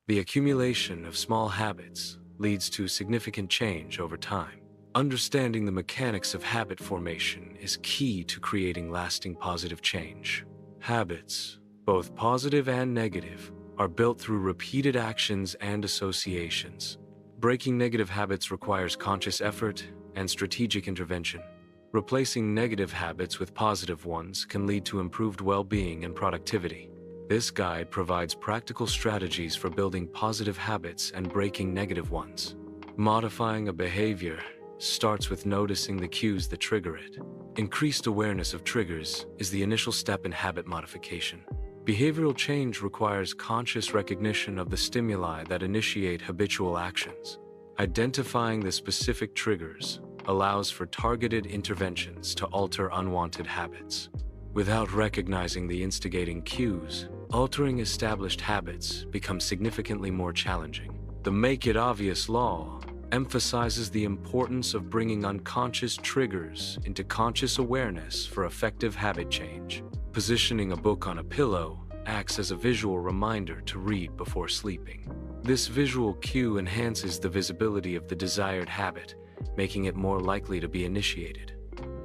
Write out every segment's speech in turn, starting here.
The accumulation of small habits leads to significant change over time. Understanding the mechanics of habit formation is key to creating lasting positive change. Habits, both positive and negative, are built through repeated actions and associations. Breaking negative habits requires conscious effort and strategic intervention. Replacing negative habits with positive ones can lead to improved well-being and productivity. This guide provides practical strategies for building positive habits and breaking negative ones. Modifying a behavior starts with noticing the cues that trigger it. Increased awareness of triggers is the initial step in habit modification. Behavioral change requires conscious recognition of the stimuli that initiate habitual actions. Identifying the specific triggers allows for targeted interventions to alter unwanted habits. Without recognizing the instigating cues, altering established habits becomes significantly more challenging. The Make It Obvious law emphasizes the importance of bringing unconscious triggers into conscious awareness for effective habit change. Positioning a book on a pillow acts as a visual reminder to read before sleeping. This visual cue enhances the visibility of the desired habit, making it more likely to be initiated.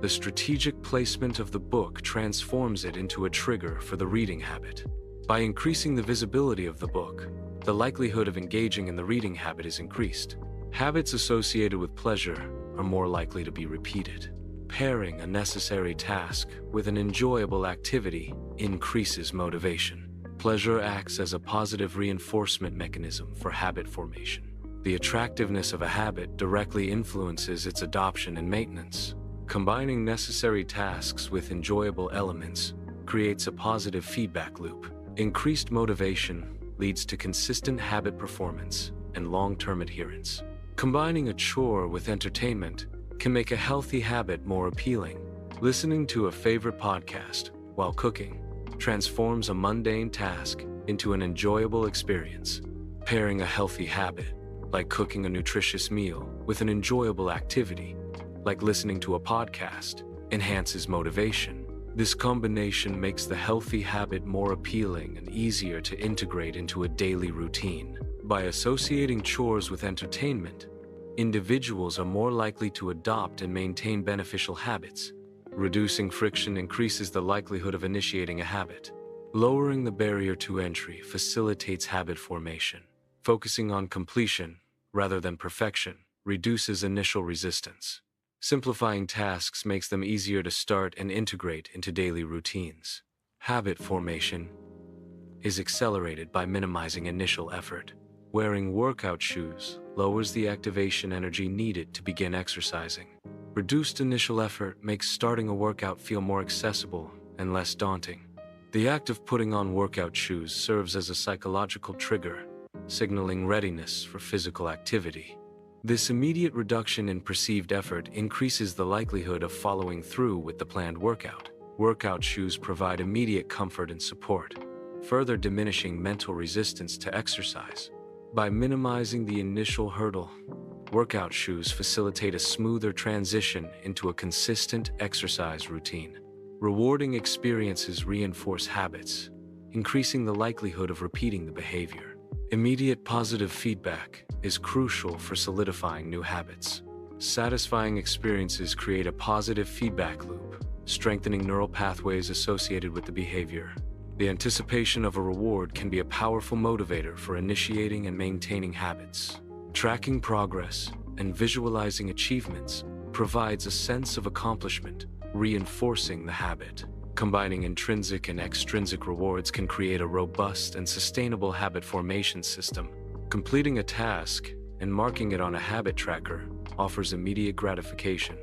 The strategic placement of the book transforms it into a trigger for the reading habit. By increasing the visibility of the book, the likelihood of engaging in the reading habit is increased. Habits associated with pleasure are more likely to be repeated. Pairing a necessary task with an enjoyable activity increases motivation. Pleasure acts as a positive reinforcement mechanism for habit formation. The attractiveness of a habit directly influences its adoption and maintenance. Combining necessary tasks with enjoyable elements creates a positive feedback loop. Increased motivation leads to consistent habit performance and long-term adherence. Combining a chore with entertainment can make a healthy habit more appealing. Listening to a favorite podcast while cooking transforms a mundane task into an enjoyable experience. Pairing a healthy habit, like cooking a nutritious meal, with an enjoyable activity, like listening to a podcast, enhances motivation. This combination makes the healthy habit more appealing and easier to integrate into a daily routine. By associating chores with entertainment, individuals are more likely to adopt and maintain beneficial habits. Reducing friction increases the likelihood of initiating a habit. Lowering the barrier to entry facilitates habit formation. Focusing on completion rather than perfection reduces initial resistance. Simplifying tasks makes them easier to start and integrate into daily routines. Habit formation is accelerated by minimizing initial effort. Wearing workout shoes lowers the activation energy needed to begin exercising. Reduced initial effort makes starting a workout feel more accessible and less daunting. The act of putting on workout shoes serves as a psychological trigger, signaling readiness for physical activity. This immediate reduction in perceived effort increases the likelihood of following through with the planned workout. Workout shoes provide immediate comfort and support, further diminishing mental resistance to exercise. By minimizing the initial hurdle, workout shoes facilitate a smoother transition into a consistent exercise routine. Rewarding experiences reinforce habits, increasing the likelihood of repeating the behavior. Immediate positive feedback is crucial for solidifying new habits. Satisfying experiences create a positive feedback loop, strengthening neural pathways associated with the behavior. The anticipation of a reward can be a powerful motivator for initiating and maintaining habits. Tracking progress and visualizing achievements provides a sense of accomplishment, reinforcing the habit. Combining intrinsic and extrinsic rewards can create a robust and sustainable habit formation system. Completing a task and marking it on a habit tracker offers immediate gratification.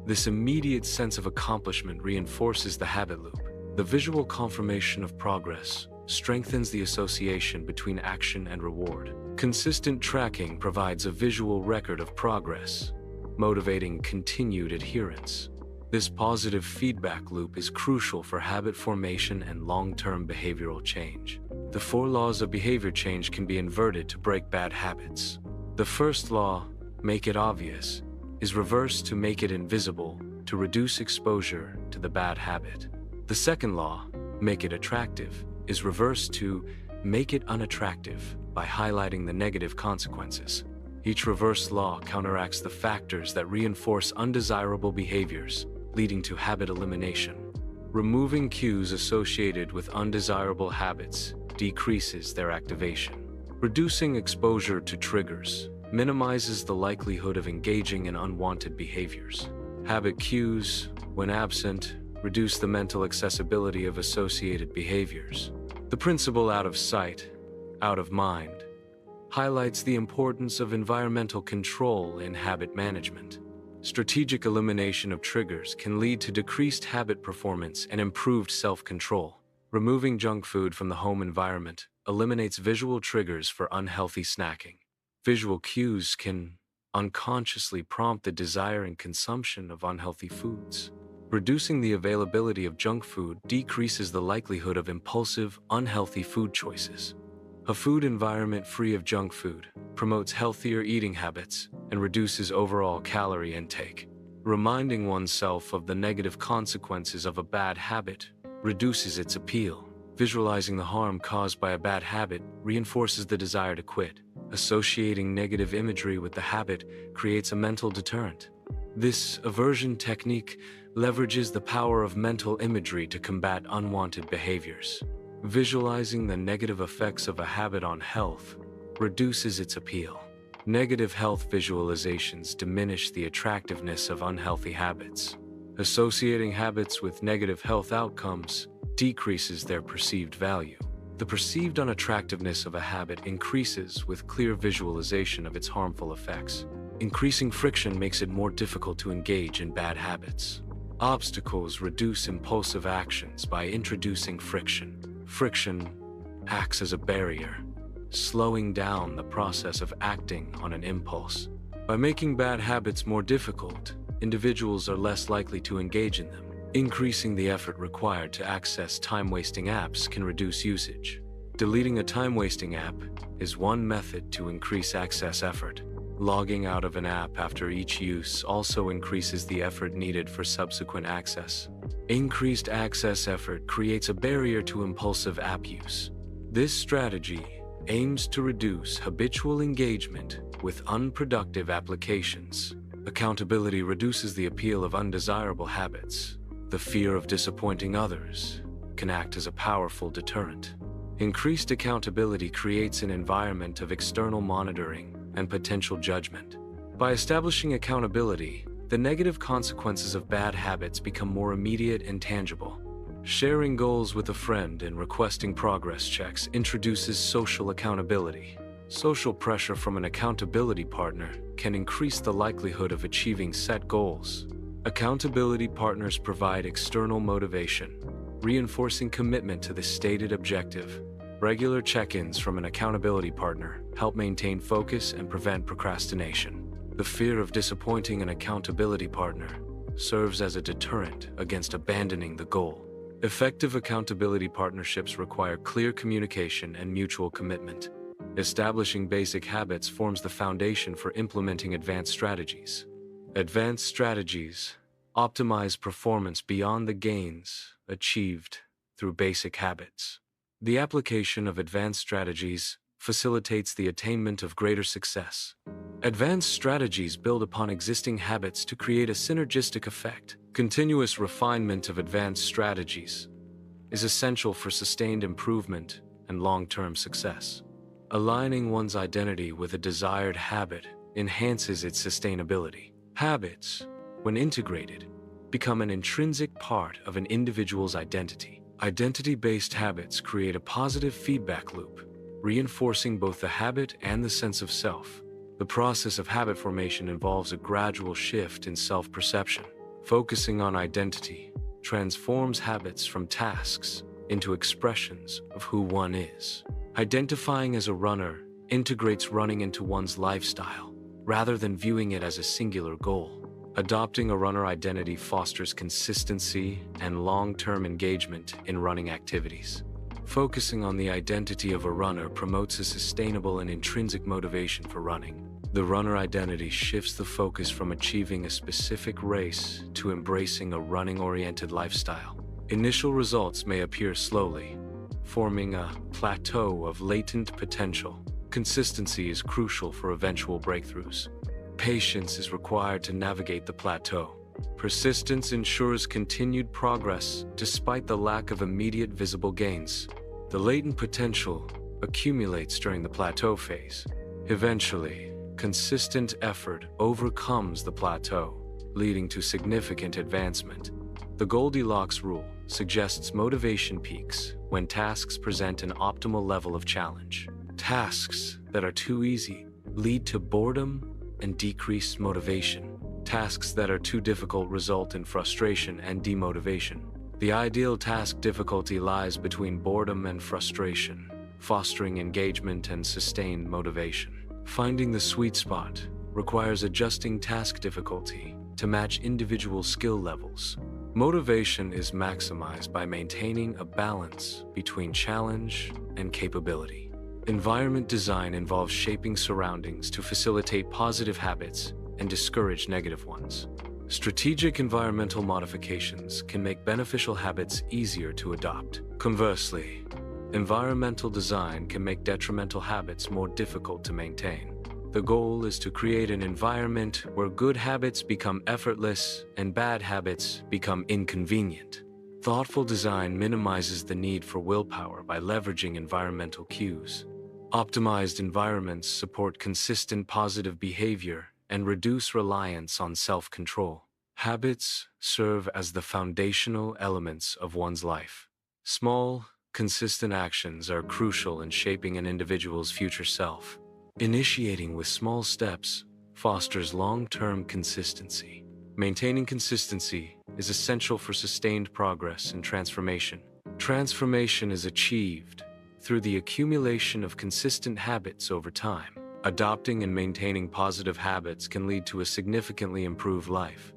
This immediate sense of accomplishment reinforces the habit loop. The visual confirmation of progress strengthens the association between action and reward. Consistent tracking provides a visual record of progress, motivating continued adherence. This positive feedback loop is crucial for habit formation and long-term behavioral change. The 4 laws of behavior change can be inverted to break bad habits. The first law, make it obvious, is reversed to make it invisible to reduce exposure to the bad habit. The second law, make it attractive, is reversed to make it unattractive by highlighting the negative consequences. Each reverse law counteracts the factors that reinforce undesirable behaviors, leading to habit elimination. Removing cues associated with undesirable habits decreases their activation. Reducing exposure to triggers minimizes the likelihood of engaging in unwanted behaviors. Habit cues, when absent, reduce the mental accessibility of associated behaviors. The principle out of sight, out of mind highlights the importance of environmental control in habit management. Strategic elimination of triggers can lead to decreased habit performance and improved self-control. Removing junk food from the home environment eliminates visual triggers for unhealthy snacking. Visual cues can unconsciously prompt the desire and consumption of unhealthy foods. Reducing the availability of junk food decreases the likelihood of impulsive, unhealthy food choices. A food environment free of junk food promotes healthier eating habits and reduces overall calorie intake. Reminding oneself of the negative consequences of a bad habit reduces its appeal. Visualizing the harm caused by a bad habit reinforces the desire to quit. Associating negative imagery with the habit creates a mental deterrent. This aversion technique leverages the power of mental imagery to combat unwanted behaviors. Visualizing the negative effects of a habit on health reduces its appeal. Negative health visualizations diminish the attractiveness of unhealthy habits. Associating habits with negative health outcomes decreases their perceived value. The perceived unattractiveness of a habit increases with clear visualization of its harmful effects. Increasing friction makes it more difficult to engage in bad habits. Obstacles reduce impulsive actions by introducing friction. Friction acts as a barrier, slowing down the process of acting on an impulse. By making bad habits more difficult, individuals are less likely to engage in them. Increasing the effort required to access time-wasting apps can reduce usage. Deleting a time-wasting app is one method to increase access effort. Logging out of an app after each use also increases the effort needed for subsequent access. Increased access effort creates a barrier to impulsive app use. This strategy aims to reduce habitual engagement with unproductive applications. Accountability reduces the appeal of undesirable habits. The fear of disappointing others can act as a powerful deterrent. Increased accountability creates an environment of external monitoring and potential judgment. By establishing accountability, the negative consequences of bad habits become more immediate and tangible. Sharing goals with a friend and requesting progress checks introduces social accountability. Social pressure from an accountability partner can increase the likelihood of achieving set goals. Accountability partners provide external motivation, reinforcing commitment to the stated objective. Regular check-ins from an accountability partner help maintain focus and prevent procrastination. The fear of disappointing an accountability partner serves as a deterrent against abandoning the goal. Effective accountability partnerships require clear communication and mutual commitment. Establishing basic habits forms the foundation for implementing advanced strategies. Advanced strategies optimize performance beyond the gains achieved through basic habits. The application of advanced strategies facilitates the attainment of greater success. Advanced strategies build upon existing habits to create a synergistic effect. Continuous refinement of advanced strategies is essential for sustained improvement and long-term success. Aligning one's identity with a desired habit enhances its sustainability. Habits, when integrated, become an intrinsic part of an individual's identity. Identity-based habits create a positive feedback loop, reinforcing both the habit and the sense of self. The process of habit formation involves a gradual shift in self-perception. Focusing on identity transforms habits from tasks into expressions of who one is. Identifying as a runner integrates running into one's lifestyle, rather than viewing it as a singular goal. Adopting a runner identity fosters consistency and long-term engagement in running activities. Focusing on the identity of a runner promotes a sustainable and intrinsic motivation for running. The runner identity shifts the focus from achieving a specific race to embracing a running-oriented lifestyle. Initial results may appear slowly, forming a plateau of latent potential. Consistency is crucial for eventual breakthroughs. Patience is required to navigate the plateau. Persistence ensures continued progress despite the lack of immediate visible gains. The latent potential accumulates during the plateau phase. Eventually, consistent effort overcomes the plateau, leading to significant advancement. The Goldilocks rule suggests motivation peaks when tasks present an optimal level of challenge. Tasks that are too easy lead to boredom and decreased motivation. Tasks that are too difficult result in frustration and demotivation. The ideal task difficulty lies between boredom and frustration, fostering engagement and sustained motivation. Finding the sweet spot requires adjusting task difficulty to match individual skill levels. Motivation is maximized by maintaining a balance between challenge and capability. Environment design involves shaping surroundings to facilitate positive habits and discourage negative ones. Strategic environmental modifications can make beneficial habits easier to adopt. Conversely, environmental design can make detrimental habits more difficult to maintain. The goal is to create an environment where good habits become effortless and bad habits become inconvenient. Thoughtful design minimizes the need for willpower by leveraging environmental cues. Optimized environments support consistent positive behavior and reduce reliance on self-control. Habits serve as the foundational elements of one's life. Small, consistent actions are crucial in shaping an individual's future self. Initiating with small steps fosters long-term consistency. Maintaining consistency is essential for sustained progress and transformation. Transformation is achieved through the accumulation of consistent habits over time. Adopting and maintaining positive habits can lead to a significantly improved life.